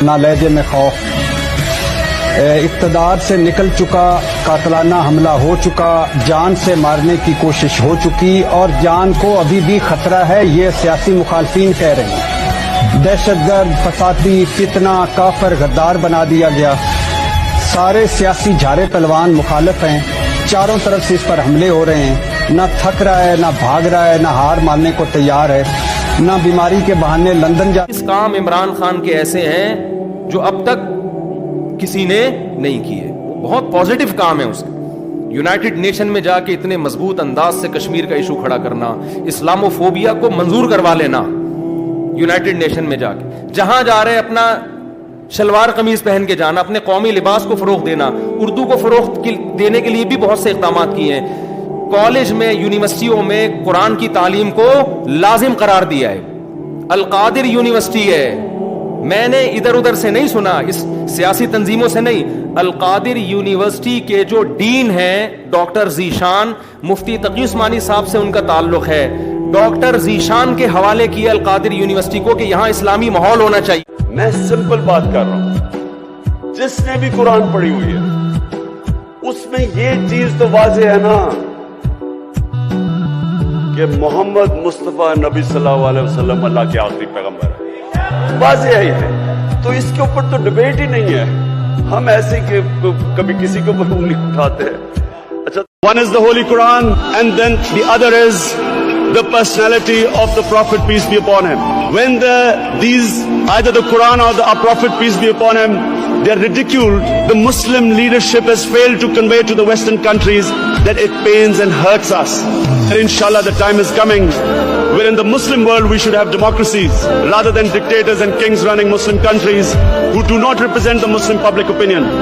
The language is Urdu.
نہ لہجے میں خوف، اقتدار سے نکل چکا، قاتلانہ حملہ ہو چکا، جان سے مارنے کی کوشش ہو چکی اور جان کو ابھی بھی خطرہ ہے، یہ سیاسی مخالفین کہہ رہے ہیں۔ دہشت گرد، فسادی، فتنہ، کافر، غدار بنا دیا گیا۔ سارے سیاسی جھارے پہلوان مخالف ہیں، چاروں طرف سے اس پر حملے ہو رہے ہیں، نہ تھک رہا ہے، نہ بھاگ رہا ہے، نہ ہار ماننے کو تیار ہے، نہ بیماری کے بہانے لندن جا۔ اس کام عمران خان کے ایسے ہیں جو اب تک کسی نے نہیں کیے، بہت پازیٹیو کام ہے اس کا۔ یونائٹڈ نیشن میں جا کے اتنے مضبوط انداز سے کشمیر کا ایشو کھڑا کرنا، اسلامو فوبیا کو منظور کروا لینا یونائٹڈ نیشن میں جا کے، جہاں جا رہے اپنا شلوار قمیض پہن کے جانا، اپنے قومی لباس کو فروغ دینا، اردو کو فروغ دینے کے لیے بھی بہت سے اقدامات کیے ہیں۔ کالج میں، یونیورسٹیوں میں قرآن کی تعلیم کو لازم قرار دیا ہے۔ القادر یونیورسٹی ہے، میں نے ادھر ادھر سے نہیں سنا، اس سیاسی تنظیموں سے نہیں، القادر یونیورسٹی کے جو ڈین ہیں ڈاکٹر ذیشان، مفتی تقی عثمانی صاحب سے ان کا تعلق ہے، ڈاکٹر ذیشان کے حوالے کیا القادر یونیورسٹی کو کہ یہاں اسلامی ماحول ہونا چاہیے۔ میں سمپل بات کر رہا ہوں، جس نے بھی قرآن پڑھی ہوئی ہے اس میں یہ چیز تو واضح ہے نا کہ محمد مصطفیٰ نبی صلی اللہ علیہ وسلم اللہ کے آخری پیغمبر ہے، واضح ہی ہے، تو اس کے اوپر تو ڈبیٹ ہی نہیں ہے۔ ہم ایسے کہ کبھی کسی کے اوپر انگلی اٹھاتے ہیں۔ اچھا، one is the Holy Quran and then the other is the personality of the Prophet, peace be upon him. When either the Quran or our Prophet, peace be upon him, they are ridiculed, the Muslim leadership has failed to convey to the Western countries that it pains and hurts us. And inshallah the time is coming where in the Muslim world we should have democracies rather than dictators and kings running Muslim countries who do not represent the Muslim public opinion.